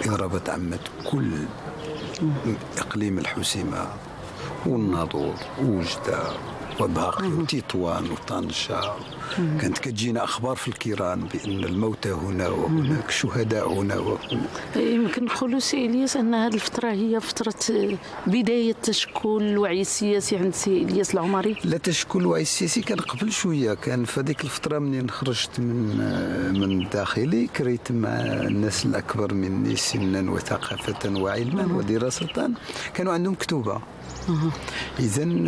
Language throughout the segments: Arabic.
إضرابات عمت كل إقليم الحسيمة والناظور ووجدة وباقي وتطوان وطنجة. كانت كتجينا أخبار في الكيران بأن الموتى هنا وهناك، شهداء هنا وهنا. يمكن نقولوا سي إلياس أن هذه الفترة هي فترة بداية تشكل الوعي السياسي عند سي إلياس العمري. لا، تشكل الوعي السياسي كان قبل شوية. كان في هذيك الفترة منين خرجت من داخلي كريت مع الناس الأكبر مني سنا وثقافة وعلما ودراسة، كانوا عندهم كتوبة. إذن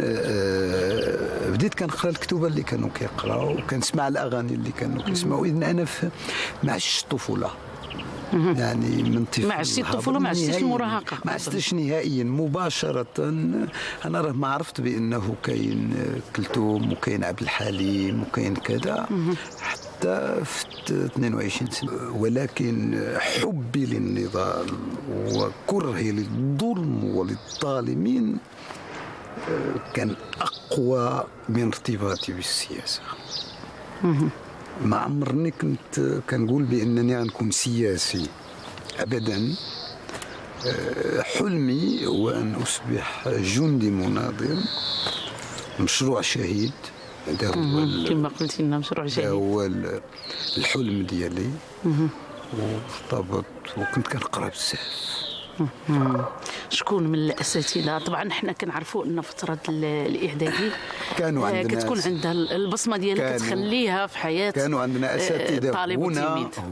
بديت كنقرا الكتوبة اللي كانوا كيقراو وكنسمع الأغاني اللي كانوا كيسمعوا. إذن أنا ما عشتش الطفولة، يعني من طفل ما عشتش الطفولة، ما عشتش المراهقة، ما عشتش نهائيا. مباشرة أنا راه ما عرفت بأنه كاين كلثوم وكاين عبد الحليم وكاين كذا حتى في 22 سنة. ولكن حبي للنضال وكرهي للظلم وللظالمين كان أقوى من ارتباطي بالسياسة. ما عمرني كنت كنقول بأنني غنكون سياسي أبدا. حلمي هو أن أصبح جندي مناضل، مشروع شهيد. هذا هو كما قلت لنا مشروع شهيد، هذا هو الحلم ديالي. وارتبط وكنت كنقرا بزاف. شكون من الاساتذه؟ طبعا حنا كنعرفوا ان فتره الاعدادي كانوا عندنا كتكون عندها البصمه ديالها كتخليها في حياه. كانوا عندنا اساتذه طالب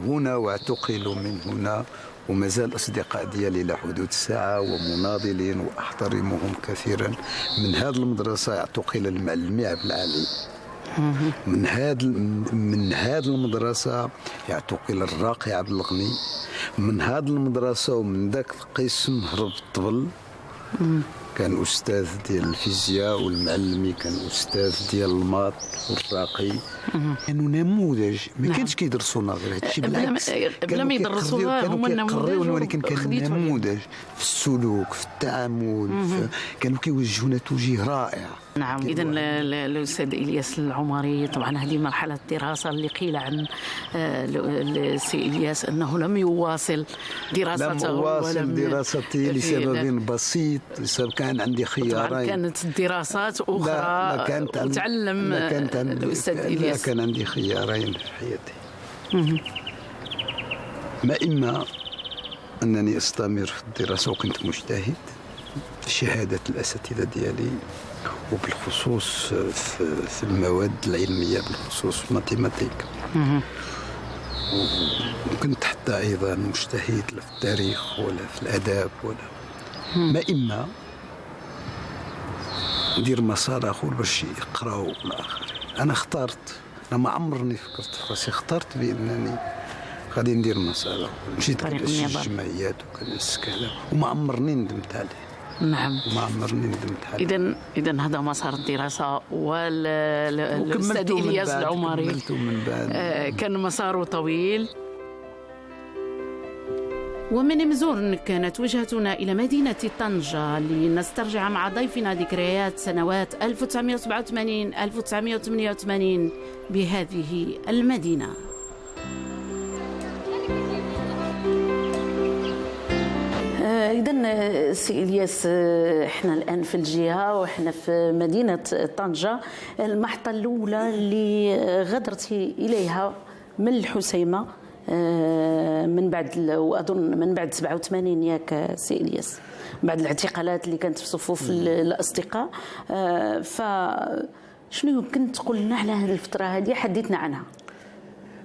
هنا واعتقلوا من هنا، ومازال اصدقاء ديالي لا حدود الساعه ومناضلين واحترمهم كثيرا. من هذه المدرسه اعتقل المعلمي عبد العالي. من هذه المدرسه يعتقل الراقي عبد الغني. من هذه المدرسه ومن ذاك القسم هرب الطبل، كان استاذ ديال الفيزياء، والمعلمي كان استاذ ديال الماط والراقي. كانوا نموذج، ما كانش كيدرسونا غير هادشي، بالعكس بلا ما يدرسوها هما النموذج. ولكن كان نموذج في السلوك، في التعامل، كانوا كيوجهونا توجيه رائع. نعم. إذا الأستاذ إلياس العمري، طبعا هذه مرحلة الدراسة اللي قيل عن السي إلياس أنه لم يواصل دراسته. لم أواصل دراستي لسبب بسيط، لسبب كان عندي خيارين. طبعا كانت الدراسات أخرى وتعلم الأستاذ إلياس. كان عندي خيارين في حياتي. ما إما أنني أستمر في الدراسة، وكنت مجتهد في شهادة الأساتذة ديالي، وبالخصوص في المواد العلمية، بالخصوص في الماتيماتيك. وكنت حتى أيضا مجتهد لا في التاريخ ولا في الآداب ما إما ندير مسار آخر باش يقراو الآخر. أنا اخترت، أنا ما عمرني فكرت في راسي، اخترت بأنني غادي ندير مسار آخر. مشيت كنأسس جمعيات وكنأسس كذا، وما عمرني ندمت عليه. نعم. ما عمرني ندمت عليه. إذا هذا مسار الدراسة. والأستاذ إلياس العمري كان مساره طويل. ومن مزورن كانت وجهتنا إلى مدينة طنجة لنسترجع مع ضيفنا ذكريات سنوات 1987-1988 بهذه المدينة. إذن سي إلياس، إحنا الآن في الجهة وإحنا في مدينة طنجة، المحطة الأولى اللي غادرت إليها من الحسيمة من بعد، وأظن من بعد 87 ياك سي إلياس، بعد الاعتقالات اللي كانت في صفوف الأصدقاء. فشنو يمكن تقول لنا على هذه الفترة هذه؟ حدثنا عنها.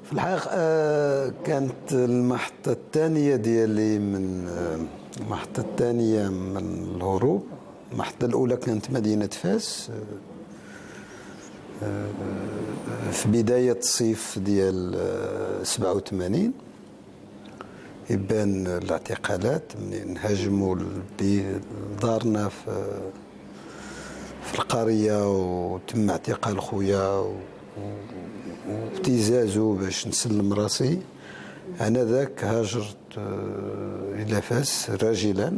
في الحقيقة كانت المحطة الثانية ديالي من المحطة الثانية من الهروب. المحطة الأولى كانت مدينة فاس في بداية الصيف ديال 87. يبان الاعتقالات من هاجموا دارنا في القرية، وتم اعتقال خويا وابتزازوا باش نسلم راسي. أنا ذاك هاجرت إلى فاس راجلا،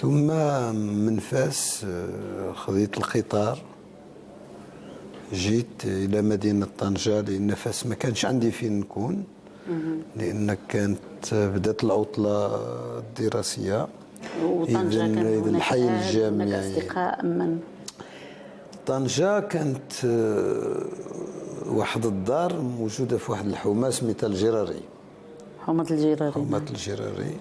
ثم من فاس خذيت القطار، جيت إلى مدينة طنجة، لأن فاس ما كانش عندي فين نكون. لان كانت بدات العطله الدراسيه. وطنجة كان إذن هناك الحي أهل، الجامعي. هناك أصدقاء من؟ طنجة كانت واحد الدار موجودة في واحد الحومة سميتها الجراري. حومة الجيراري. حومة الجراري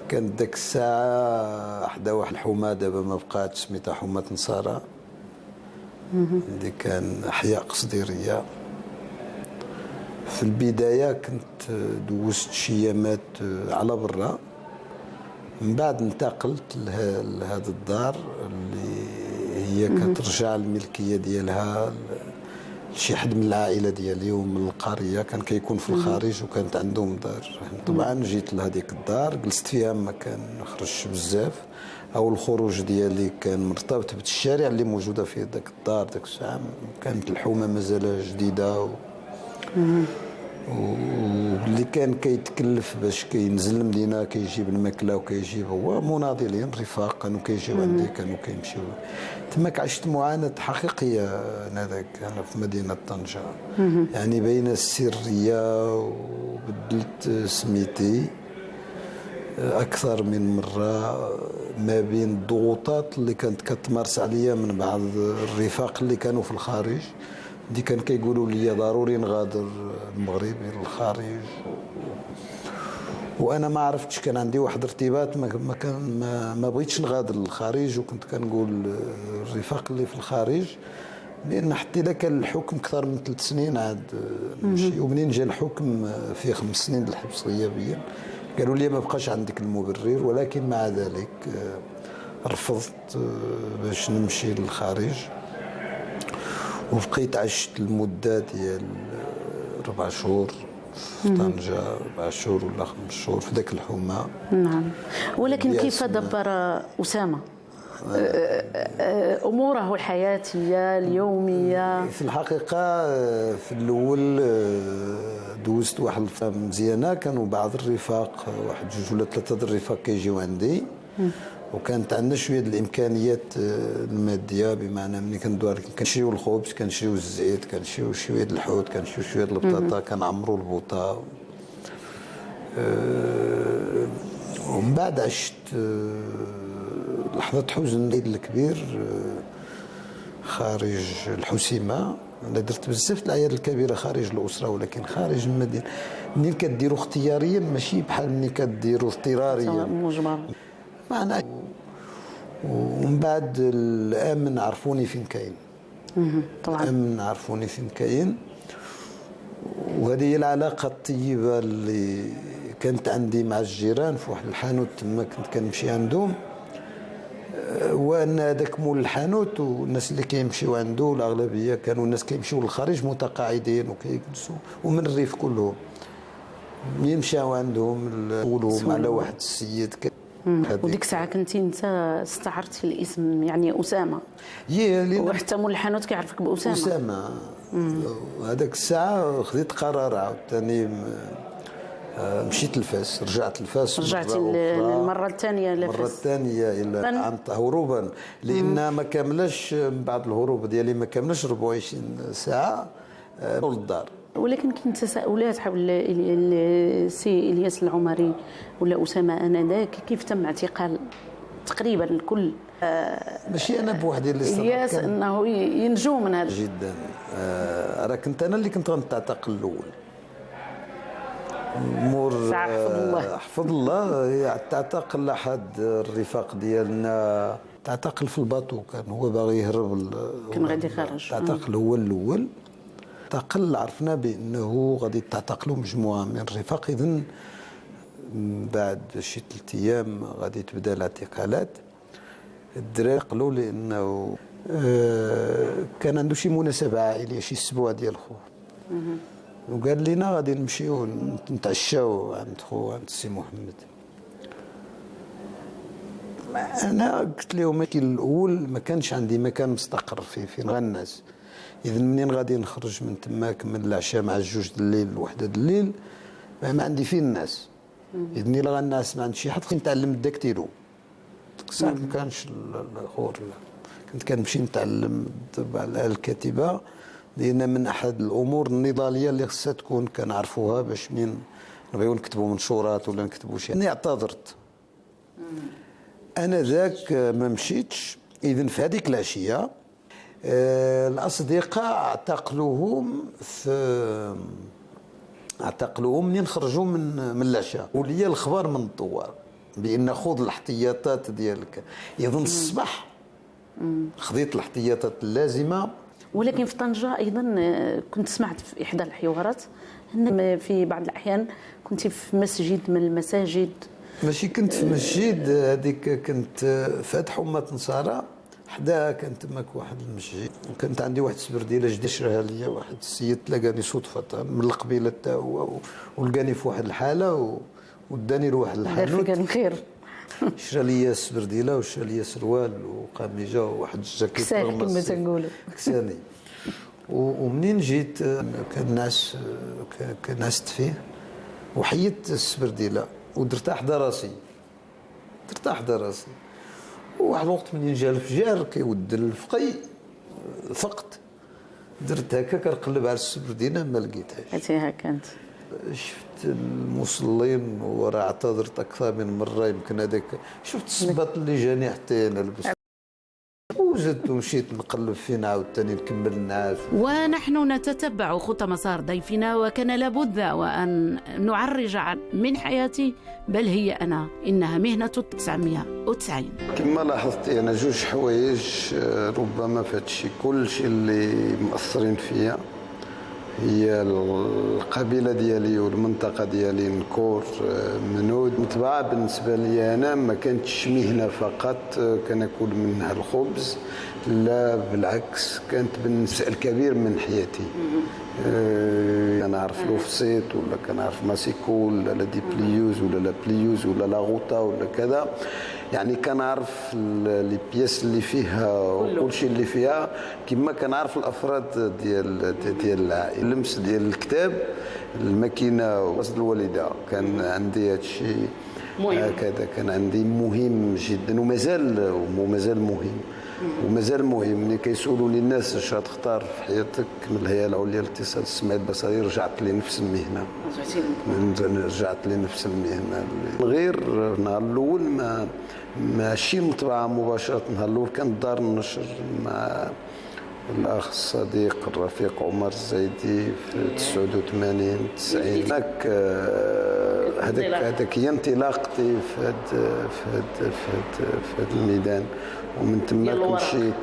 كانت داك الساعة حدا واحد الحومة دابا ما بقاتش سميتها حومة نصارى، اللي كان أحياء قصديرية. في البداية كنت دوزت شي ايامات على برا، من بعد انتقلت لهذه الدار اللي هي كترجع الملكيه ديالها لشي حد من العائله ديالي ومن القريه، كان كيكون في الخارج وكانت عندهم دار. طبعا جيت لهذيك الدار جلست فيها، ما كان نخرجش بزاف، او الخروج ديالي كان مرتبط بالشارع اللي موجوده فيه ذاك الدار. ذاك الساعه كانت الحومه مازال جديده واللي كان كيتكلف باش كينزل المدينه كيجيب الماكله وكيجيب هو مناضلين رفاق كانوا كيجيو عندي، كانوا كيمشيو تماك. عشت معاناه حقيقيه انا في مدينه طنجه، يعني بين السريه وبدلت سميتي اكثر من مره، ما بين الضغوطات اللي كانت كتمارس عليا من بعض الرفاق اللي كانوا في الخارج، دي كان كيقولوا لي ضروري نغادر المغرب الى الخارج، وانا ما عرفتش، كان عندي واحد ارتباط ما بغيتش نغادر للخارج، وكنت كنقول الرفاق اللي في الخارج لان حتى اذا كان الحكم اكثر من 3 سنين عاد نمشي. ومنين جا الحكم في 5 سنين الحبس غيابيا قالوا لي ما بقاش عندك المبرر، ولكن مع ذلك رفضت باش نمشي للخارج، وبقيت عشت المدة ديال 4 شهور في طنجة، 4 شهور ولا 5 شهور في ذاك الحومة. نعم. ولكن كيف دبر أسامة أموره الحياتية اليومية؟ في الحقيقة في الأول دوزت واحد الفترة مزيانة، كانوا بعض الرفاق واحد 2 ولا 3 الرفاق كيجيو عندي، وكانت عندنا شويه الامكانيات الماديه، بمعنى ملي كندوار كنشريو الخبز، كنشريو الزيت، كنشريو شويه الحوت، كنشريو شويه البطاطا، كنعمروا البوطه. ومن بعد عشت لحظه حزن العيد الكبير خارج الحسيمه. انا درت بزاف الاعياد الكبيره خارج الاسره، ولكن خارج المدينه منين كديروا اختياريا ماشي بحال ملي كديروا اضطراريا مجبر معنا. ومن بعد الامن عرفوني فين كاين، طبعا الامن عرفوني فين كاين، وهذه هي العلاقه الطيبه اللي كانت عندي مع الجيران. في واحد الحانوت تما كنت كنمشي عندهم، وان هذاك مول الحانوت والناس اللي كيمشيو عنده الاغلبيه كانوا الناس كيمشيو للخارج متقاعدين وكيجلسوا، ومن الريف كلهم يمشاو عندهم يقولوا على واحد السيد. وديك الساعه كنتي انت استعرتي الاسم يعني اسامه، وحتى مول الحانوت كيعرفك باسامه. اسامه. هذاك الساعه خديت قرار عاوتاني، مشيت لفاس، رجعت لفاس، رجعت للمره الثانيه لفاس، المره الثانيه الى هروبا، لان ما كاملاش من بعد الهروب ديالي ما كاملاش 24 ساعه للدار. ولكن كاين تساؤلات حول السي الياس العمري ولا اسامه انذاك، كيف تم اعتقال تقريبا الكل؟ ماشي انا بوحدي اللي الياس انه ينجو من هذا جدا. راه كنت انا اللي كنت غنتعتقل الاول. مور حفظ الله تعتقل احد الرفاق ديالنا، تعتقل في الباطو، كان هو باغي يهرب، كان غادي يخرج. تعتقل هو الاول، اعتقل. عرفنا بانه غادي تعتقلوا مجموعه من الرفاق، اذن بعد شي 3 ايام غادي تبدا الاعتقالات. الدراري قالوا لانه كان عنده شي مناسبه عائليه، شي اسبوع ديال خوه، وقال لنا غادي نمشيو نتعشاو عند خو عند السي محمد. انا قلت لهم الاول ما كانش عندي مكان مستقر فيه فين غنعس، اذا منين غادي نخرج من تماك من العشاء مع 2 الليل الوحده الليل ما عندي فين نعس، اذا الا غنعس ما عند شي حد خصني نتعلم الدكتيرو. الساعه ما كانش الخور، كنت كنمشي نتعلم على الكاتبه لان من احد الامور النضاليه اللي خصها تكون كنعرفوها باش منين نبغيو نكتبوا منشورات ولا نكتبوا شي. انا اعتذرت، انا ذاك ما مشيتش. اذا في هذيك العشيه الاصدقاء اعتقلوهم منين خرجوا من العشاء، ولي الخبر من الدوار بان خذ الاحتياطات ديالك. اذا الصباح خذيت الاحتياطات اللازمه. ولكن في طنجة أيضا كنت سمعت في إحدى الحوارات أن في بعض الأحيان كنت في مسجد من المساجد. ماشي كنت في مسجد، هذيك كنت فاتح أمة نصارى حداها، كان تماك واحد المسجد، وكانت عندي واحد السبرديله جديد شراها ليا واحد السيد، تلاقاني صدفة من القبيلة تا هو، ولقاني في واحد الحالة وداني لواحد الحانوت. كان خير. شرا ليا السبرديله وشرا ليا سروال وقميجه وواحد الجاكيت كساني كما تنقولوا. كساني. ومنين جيت نعست فيه وحيدت السبرديله ودرت حدا راسي، وواحد الوقت منين جا الفجار كيود الفقي فقت، درت هكا كنقلب على السبرديله ما لقيتهاش. هاتيها كانت. شفت المصلين وراه اعتذرت اكثر من مره، يمكن هذاك شفت الصباط اللي جاني حتى انا لبست وزدت ومشيت نقلب فينا عاوتاني نكمل النعاس. ونحن نتتبع خطى مسار ضيفنا، وكان لابد وأن نعرج من حياتي بل هي أنا، إنها مهنة 1990. كما لاحظت أنا جوج حوايج ربما في هادشي كل شيء اللي مأثرين فيا، هي القبيله ديالي والمنطقه ديالي نكور منود. متبعه بالنسبه لي انا ما كانتش مهنه فقط كناكل منها الخبز، لا بالعكس كانت جزء كبير من حياتي. كنعرف لوفسيت ولا كنعرف ماسيكول ولا لا ديبليوز ولا لا بليوز ولا لا غوطا ولا كذا، يعني كنعرف لي بياس اللي فيها وكل شيء اللي فيها، كما كنعرف الافراد ديال العائله. اللمس ديال الكتاب، الماكينه وقصد الوالده، كان عندي هذا الشيء هكذا، كان عندي مهم جدا ومازال مهم. ملي كيسولوني الناس اش غتختار في حياتك من الهيئه العليا للاتصال السمعي البصري، رجعت لنفس المهنه. رجعت لنفس المهنه. غير النهار الاول ماشي مطبعه مباشره، النهار الاول كانت دار النشر مع الاخ الصديق الرفيق عمر الزايدي في 89 90. هذاك هي انطلاقتي في هذا الميدان، ومن تما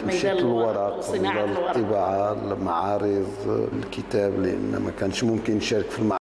مشيت للورق للطباعه، المعارض، الكتاب، لان ما كانش ممكن نشارك في المعارض.